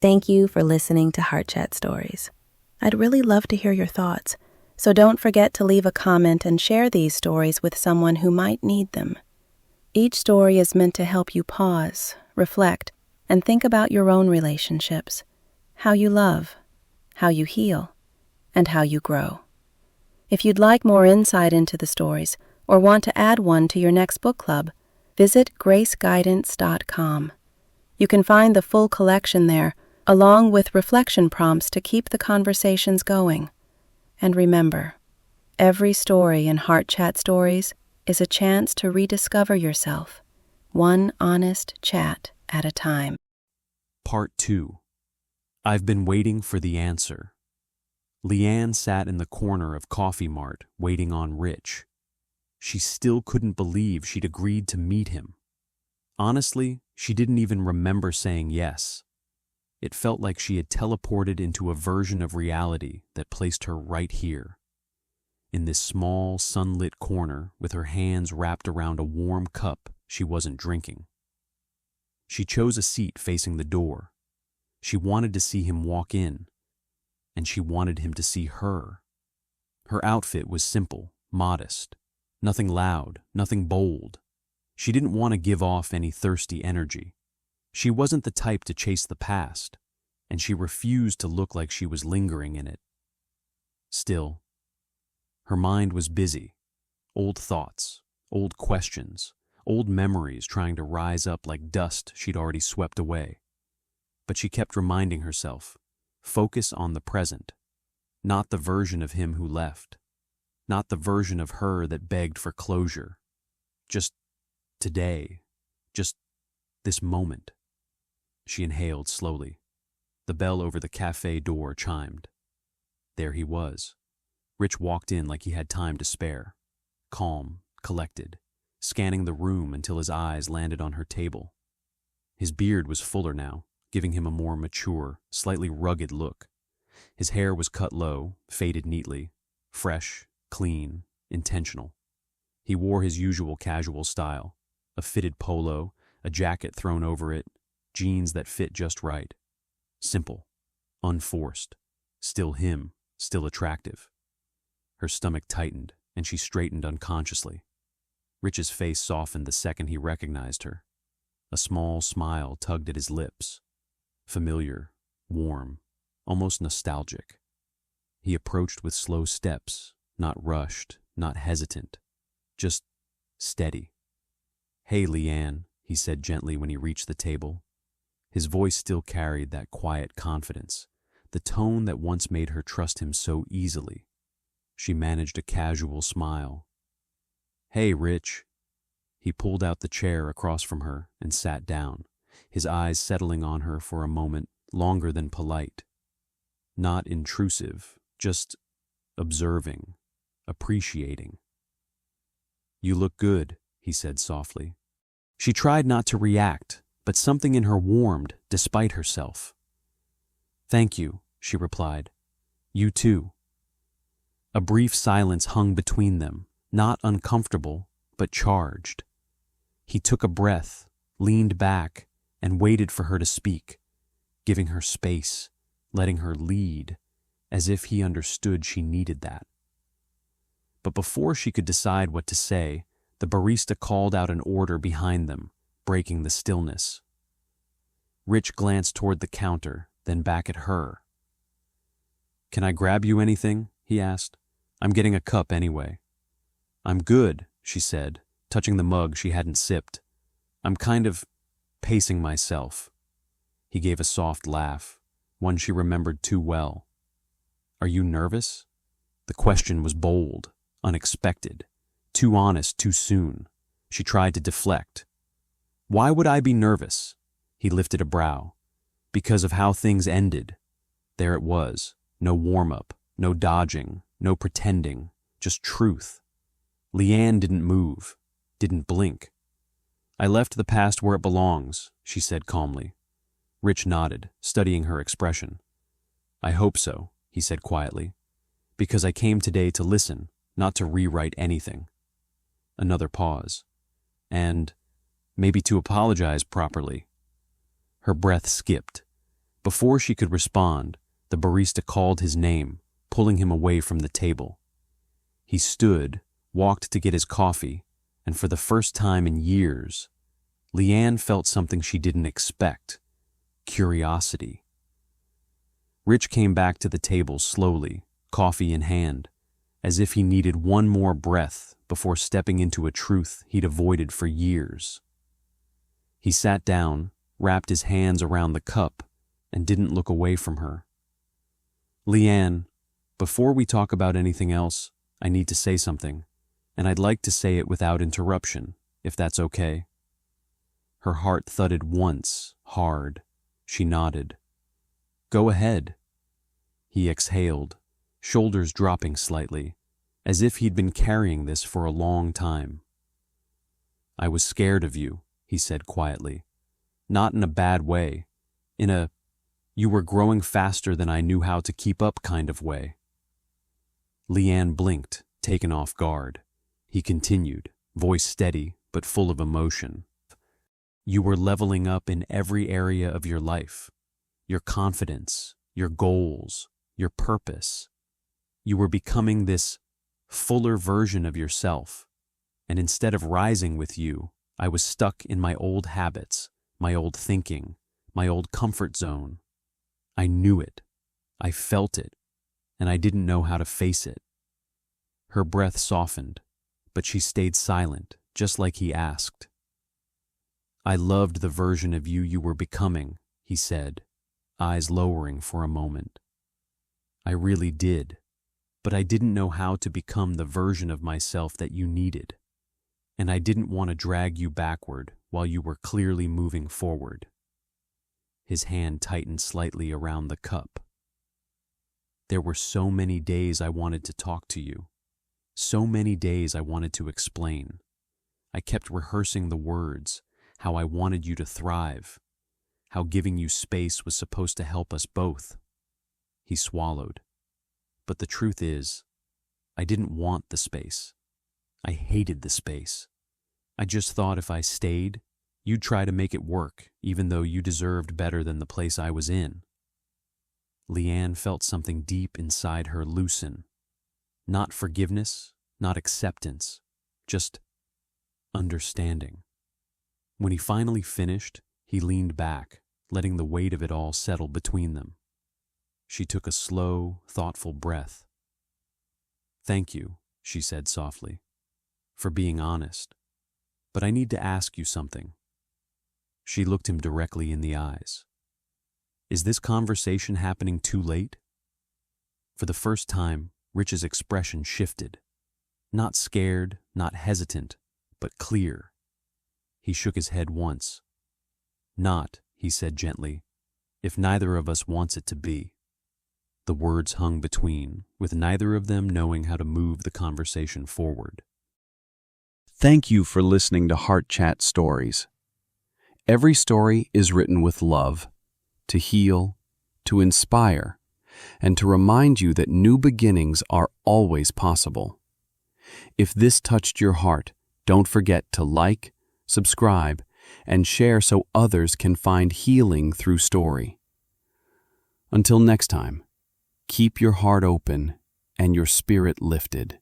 Thank you for listening to Heart Chat Stories. I'd really love to hear your thoughts, so don't forget to leave a comment and share these stories with someone who might need them. Each story is meant to help you pause, reflect, and think about your own relationships, how you love, how you heal, and how you grow. If you'd like more insight into the stories or want to add one to your next book club, visit graceguidance.com. You can find the full collection there, along with reflection prompts to keep the conversations going. And remember, every story in Heart Chat Stories is a chance to rediscover yourself, one honest chat at a time. Part 2. I've been waiting for the answer. Leann sat in the corner of Coffee Mart, waiting on Rich. She still couldn't believe she'd agreed to meet him. Honestly, she didn't even remember saying yes. It felt like she had teleported into a version of reality that placed her right here, in this small, sunlit corner with her hands wrapped around a warm cup she wasn't drinking. She chose a seat facing the door. She wanted to see him walk in, and she wanted him to see her. Her outfit was simple, modest, nothing loud, nothing bold. She didn't want to give off any thirsty energy. She wasn't the type to chase the past, and she refused to look like she was lingering in it. Still, her mind was busy. Old thoughts, old questions, old memories trying to rise up like dust she'd already swept away. But she kept reminding herself, focus on the present, not the version of him who left, not the version of her that begged for closure. Just today, just this moment. She inhaled slowly. The bell over the cafe door chimed. There he was. Rich walked in like he had time to spare, calm, collected, scanning the room until his eyes landed on her table. His beard was fuller now, giving him a more mature, slightly rugged look. His hair was cut low, faded neatly, fresh, clean, intentional. He wore his usual casual style, a fitted polo, a jacket thrown over it, jeans that fit just right. Simple, unforced, still him, still attractive. Her stomach tightened, and she straightened unconsciously. Rich's face softened the second he recognized her. A small smile tugged at his lips. Familiar, warm, almost nostalgic. He approached with slow steps, not rushed, not hesitant, just steady. "Hey, Leann," he said gently when he reached the table. His voice still carried that quiet confidence, the tone that once made her trust him so easily. She managed a casual smile. "Hey, Rich." He pulled out the chair across from her and sat down, his eyes settling on her for a moment longer than polite. Not intrusive, just observing, appreciating. "You look good," he said softly. She tried not to react, but something in her warmed despite herself. "Thank you," she replied. "You too." A brief silence hung between them, not uncomfortable, but charged. He took a breath, leaned back, and waited for her to speak, giving her space, letting her lead, as if he understood she needed that. But before she could decide what to say, the barista called out an order behind them, breaking the stillness. Rich glanced toward the counter, then back at her. "Can I grab you anything?" he asked. "I'm getting a cup anyway." "I'm good," she said, touching the mug she hadn't sipped. "I'm kind of pacing myself." He gave a soft laugh, one she remembered too well. "Are you nervous?" The question was bold, unexpected, too honest too soon. She tried to deflect. "Why would I be nervous?" He lifted a brow. "Because of how things ended." There it was, no warm-up, no dodging, no pretending, just truth. Leann didn't move, didn't blink. "I left the past where it belongs," she said calmly. Rich nodded, studying her expression. "I hope so," he said quietly, "because I came today to listen, not to rewrite anything." Another pause. "And maybe to apologize properly." Her breath skipped. Before she could respond, the barista called his name, pulling him away from the table. He stood, walked to get his coffee, and for the first time in years, Leann felt something she didn't expect: curiosity. Rich came back to the table slowly, coffee in hand, as if he needed one more breath before stepping into a truth he'd avoided for years. He sat down, wrapped his hands around the cup, and didn't look away from her. "Leann, before we talk about anything else, I need to say something, and I'd like to say it without interruption, if that's okay." Her heart thudded once, hard. She nodded. "Go ahead." He exhaled, shoulders dropping slightly, as if he'd been carrying this for a long time. "I was scared of you," he said quietly. "Not in a bad way. In a, you were growing faster than I knew how to keep up kind of way." Leann blinked, taken off guard. He continued, voice steady but full of emotion. "You were leveling up in every area of your life. Your confidence, your goals, your purpose. You were becoming this fuller version of yourself. And instead of rising with you, I was stuck in my old habits, my old thinking, my old comfort zone. I knew it. I felt it. And I didn't know how to face it." Her breath softened, but she stayed silent, just like he asked. "I loved the version of you were becoming," he said, eyes lowering for a moment. "I really did, but I didn't know how to become the version of myself that you needed. And I didn't want to drag you backward while you were clearly moving forward." His hand tightened slightly around the cup. "There were so many days I wanted to talk to you. So many days I wanted to explain. I kept rehearsing the words, how I wanted you to thrive, how giving you space was supposed to help us both." He swallowed. "But the truth is, I didn't want the space. I hated the space. I just thought if I stayed, you'd try to make it work, even though you deserved better than the place I was in." Leann felt something deep inside her loosen. Not forgiveness, not acceptance, just understanding. When he finally finished, he leaned back, letting the weight of it all settle between them. She took a slow, thoughtful breath. "Thank you," she said softly, "for being honest. But I need to ask you something." She looked him directly in the eyes. "Is this conversation happening too late?" For the first time, Rich's expression shifted. Not scared, not hesitant, but clear. He shook his head once. "Not," he said gently, "if neither of us wants it to be." The words hung between, with neither of them knowing how to move the conversation forward. Thank you for listening to Heart Chat Stories. Every story is written with love, to heal, to inspire, and to remind you that new beginnings are always possible. If this touched your heart, don't forget to like, subscribe, and share so others can find healing through story. Until next time, keep your heart open and your spirit lifted.